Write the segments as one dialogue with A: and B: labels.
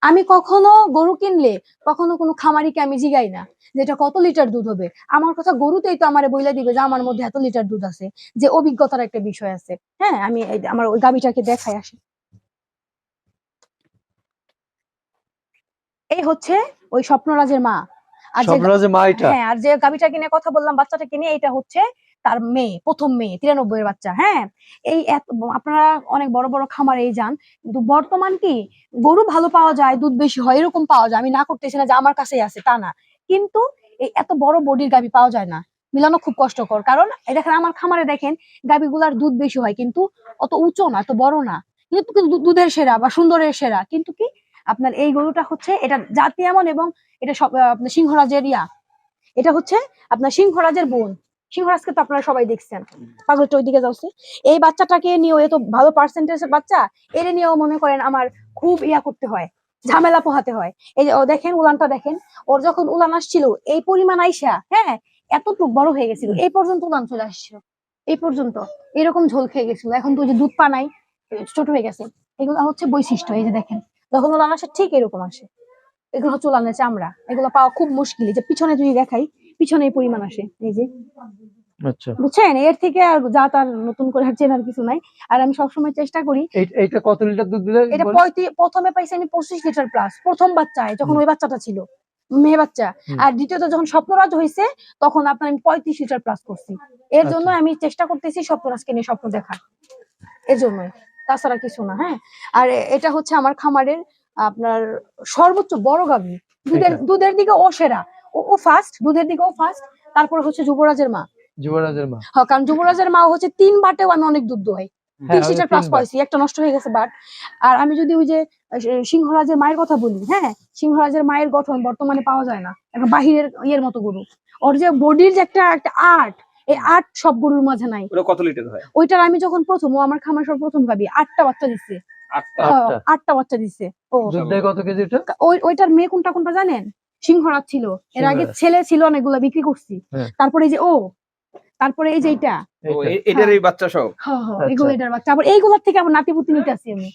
A: আমি কখনো গরু কিনলে কখনো কোনো খামারিকে আমি জিগাই না যেটা কত লিটার দুধ হবে। আমার কথা গরুতেই তো আমার বইলা দিবে যে আমার মধ্যে এত লিটার দুধ আছে, যে অভিজ্ঞতার একটা বিষয় আছে। হ্যাঁ, আমি আমার ওই গাভীটাকে দেখাই আসি। এই হচ্ছে ওই স্বপ্নরাজের মা। আর যে হ্যাঁ, আর যে গাভীটা কিনে কথা বললাম, বাচ্চাটা কিনে, এটা হচ্ছে তার মেয়ে, প্রথম মেয়ে, 93 এর বাচ্চা। হ্যাঁ, এই আপনারা অনেক বড় বড় খামারে যান, কিন্তু বর্তমান কি গরু ভালো পাওয়া যায়, দুধ বেশি হয়, এরকম পাওয়া যায়। আমি না করতেছি না যে আমার কাছেই আছে, তা না, কিন্তু এই এত বড় বডির গাভী পাওয়া যায় না, মিলানো খুব কষ্টকর। কারণ এই দেখেন আমার খামারে দেখেন গাভীগুলার দুধ বেশি হয়, কিন্তু অত উঁচু না, এত বড় না, কিন্তু দুধের সেরা বা সুন্দরের সেরা। কিন্তু কি আপনার এই গরুটা হচ্ছে, এটা জাতি এমন, এবং এটা সব আপনার সিংহরাজের এটা হচ্ছে আপনার সিংহরাজের বোন। সিংহরাজকে তো আপনারা সবাই দেখছেন, পাগলটা ওইদিকে যাচ্ছে। এই বাচ্চাটাকে নিয়েও, এত ভালো পার্সেন্টেজের বাচ্চা, এর নিয়েও মনে করেন আমার খুব করতে হয়, ঝামেলা পোহাতে হয়। এই যে দেখেন উলানটা দেখেন, ওর যখন উলান আসছিল এই পরিমাণ আইসা, হ্যাঁ, এতটুকু বড় হয়ে গেছিল, এই পর্যন্ত উলান চলে আসছিল, এই পর্যন্ত এরকম ঝোল খেয়ে গেছিল। এখন তো যে দুধ পা নাই, ছোট হয়ে গেছে। এগুলো হচ্ছে বৈশিষ্ট্য। এই যে দেখেন যখন উলান আসে ঠিক এরকম আসে। এগুলো হচ্ছে উলানের চামড়া, এগুলো পাওয়া খুব মুশকিল। যে পিছনে যদি দেখাই, পিছনে এই পরিমাণ আসে, এই যে, আচ্ছা, বুঝছেন? এর থেকে আর যা তার নতুন করে আর চেনার কিছু নাই। আর আমি সবসময় চেষ্টা করি। এইটা কত লিটার দুধ দিলে? এটা প্রথমে পাইছি আমি 25 লিটার প্লাস, প্রথম বাচ্চায়, যখন ওই বাচ্চাটা ছিল মেয়ে বাচ্চা। আর দ্বিতীয়ত যখন স্বপ্নরাজ হয়েছে, তখন আপনার আমি 35 লিটার প্লাস করছি। এর জন্য আমি চেষ্টা করতেছি স্বপ্নরাজকে নিয়ে স্বপ্ন দেখার, এর জন্যই, তাছাড়া কিছু না। হ্যাঁ, আর এটা হচ্ছে আমার খামারের আপনার সর্বোচ্চ বড় গাভী। দুধের দিকে ও সেরা, ও ফার্স্ট, দুধের দিকে ও ফার্স্ট। তারপরে হচ্ছে যুবরাজের মা। হ্যাঁ, কারণ যুবরাজের মা হচ্ছে 3 বাটেও আমি অনেক দুধ দোয়াই, 30 লিটার প্লাস পাইছি, একটা নষ্ট হয়ে গেছে বাট। আর আমি যদি ওই যে সিংহরাজের মায়ের কথা বলি, হ্যাঁ, সিংহরাজের মায়ের গঠন বর্তমানে পাওয়া যায় না, একটা বাহিরের ইয়ের মতো গরু। ওর যে বডির যে একটা আর্ট, এই আর্ট সব গরুর মাঝে নাই। ওটা কত লিটার হয়? ওইটার আমি যখন প্রথম, ও আমার খামার সব প্রথম গাবি, 8টা বাচ্চা দিচ্ছে। 8টা বাচ্চা দিচ্ছে। ও দুধ দেয় কত কেজি এটা? ওইটার মেয়ে কোনটা কোনটা জানেন? সিংহরাজ ছিল, এর আগে ছেলে ছিল অনেকগুলা, বিক্রি করছি। তারপরে এই যে তারপরে এই যে এটার এই বাচ্চা সব, এগুলো এটার বাচ্চা। আবার এইগুলোর থেকে আবার নাতিপুতি নিতে আসি আমি।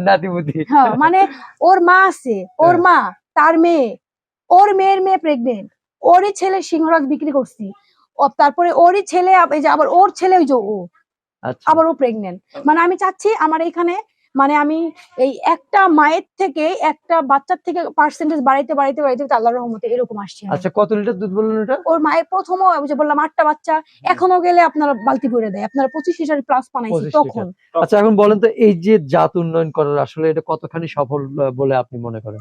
A: নাতিপুতি, হ্যাঁ, মানে ওর মা আছে, ওর মা, তার মেয়ে, ওর মেয়ের মেয়ে প্রেগনেন্ট, ওরই ছেলে সিংহরাজ বিক্রি করছি। তারপরে ওরই ছেলে, এই যে আবার ওর ছেলে, ওই যে আবার ও প্রেগনেন্ট। মানে আমি চাচ্ছি আমার এখানে, মানে আমি এই একটা মায়ের থেকে, একটা বাচ্চার থেকে পার্সেন্টেজ বাড়াইতে বাড়াইতে বাড়াইতে আল্লাহর রহমতে এরকম আসছে। আচ্ছা, কত লিটার দুধ বললেন এটা? ওর মায়ের প্রথমও যে বললাম 8টা বাচ্চা, এখনো গেলে আপনারা বালতি ভরে দেয়, আপনারা 25 লিটার প্লাস বানাইছি তখন। আচ্ছা, এখন বলেন তো, এই যে জাত উন্নয়ন করার আসলে এটা কতখানি সফল বলে আপনি মনে করেন?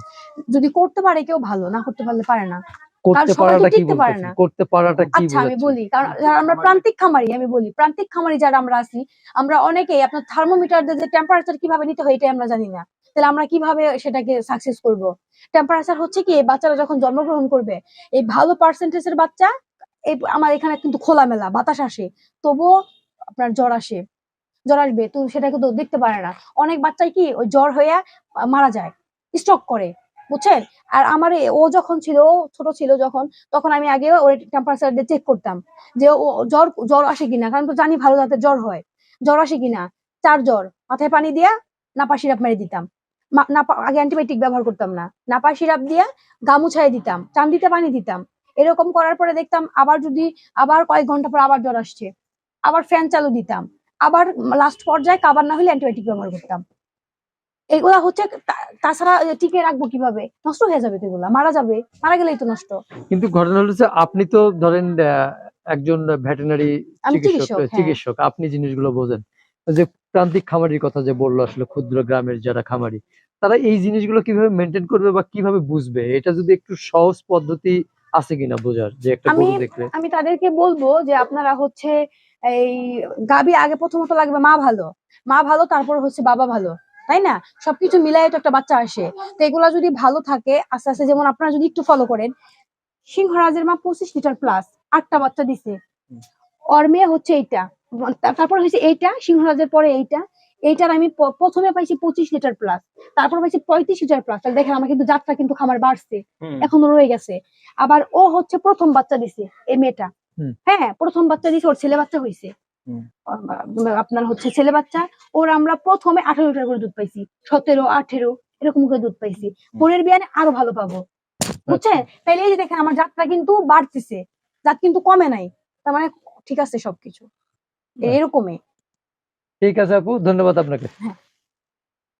A: যদি করতে পারে কেউ ভালো, না করতে পারলে পারে না। করতে পারাটা কি বলতেছেন? করতে পারাটা কি? আচ্ছা, আমি বলি, কারণ আমরা প্রান্তিক খামারি, আমি বলি প্রান্তিক খামারি যারা আমরা আছি, আমরা অনেকেই আপনার থার্মোমিটার দিয়ে যে টেম্পারেচার কিভাবে নিতে হয় এটা আমরা জানি না। তাহলে আমরা কিভাবে সেটাকে সাকসেস করব? টেম্পারেচার হচ্ছে কি, বাচ্চারা যখন জন্মগ্রহণ করবে, এই ভালো পার্সেন্টেজের বাচ্চা, এই আমার এখানে কিন্তু খোলামেলা বাতাস আসে, তবুও আপনার জ্বর আসে, জ্বর আসবে তো সেটাকে তো দেখতে পারে না। অনেক বাচ্চাই কি ওই জ্বর হয়ে মারা যায়, স্ট্রোক করে, বুঝছেন? আর আমার ও যখন ছিল, ছোট ছিল যখন, তখন আমি আগে ওর টেম্পারেচার দিয়ে চেক করতাম যে ও জ্বর আসে কিনা, কারণ তো জানি ভালো জাতের জ্বর হয়, জ্বর আসে কিনা। 4 জ্বর, মাথায় পানি দিয়া নাপা সিরাপ মেরে দিতাম। আগে অ্যান্টিবায়োটিক ব্যবহার করতাম না, নাপা সিরাপ দিয়া গা মুছাই দিতাম, চান্দিতে পানি দিতাম। এরকম করার পরে দেখতাম আবার কয়েক ঘন্টা পর আবার জ্বর আসছে, আবার ফ্যান চালু দিতাম, আবার লাস্ট পর্যায়ে কাবার না হলে অ্যান্টিবায়োটিক ব্যবহার করতাম। এগুলা হচ্ছে, তাছাড়া টিকে রাখবো কিভাবে? নষ্ট হয়ে যাবে তো, এগুলা মারা যাবে, মারা গেলেই তো নষ্ট। কিন্তু ঘটনা হচ্ছে, আপনি তো ধরেন একজন ভেটেরিনারি চিকিৎসক, আপনি জিনিসগুলো বোঝেন। যে প্রান্তিক খামারির কথা যে বললো, আসলে ক্ষুদ্র গ্রামের যারা খামারি, তারা এই জিনিসগুলো কিভাবে মেনটেন করবে বা কিভাবে বুঝবে, এটা যদি একটু সহজ পদ্ধতি আছে কিনা বোঝার, যে একটা গরু দেখলে। আমি তাদেরকে বলবো যে আপনারা হচ্ছে এই গাবি আগে প্রথমত লাগবে মা ভালো, তারপর হচ্ছে বাবা ভালো, তাই না? সবকিছু মিলাই তো একটা বাচ্চা আসে। তো এগুলা যদি ভালো থাকে আস্তে আস্তে, যেমন আপনারা যদি একটু ফলো করেন, সিংহরাজের মা 25 লিটার প্লাস, 8টা বাচ্চা দিছে। ওর মেয়ে হচ্ছে এইটা, তারপর হচ্ছে এইটা, সিংহরাজের পরে এইটার আমি প্রথমে পাইছি 25 লিটার প্লাস, তারপর পাইছি 35 লিটার প্লাস। তাহলে দেখেন আমার কিন্তু যাত্রা কিন্তু খামার বাড়ছে, এখনো রয়ে গেছে। আবার ও হচ্ছে প্রথম বাচ্চা দিছে, এই মেয়েটা, হ্যাঁ, প্রথম বাচ্চা দিছে, ওর ছেলে বাচ্চা হয়েছে, আপনার হচ্ছে ছেলে বাচ্চা। ওর আমরা প্রথমে 18 লিটার করে দুধ পাইছি, 17, 18। এরকম করে দুধ পাইছি, পরের বিয়ানে আরো ভালো পাবো, বুঝছেন? তাইলে এই যে দেখেন আমার জাতটা কিন্তু বাড়তেছে, জাত কিন্তু কমে নাই, তার মানে ঠিক আছে সবকিছু, এরকমই।
B: ঠিক আছে আপু, ধন্যবাদ আপনাকে।
A: হ্যাঁ।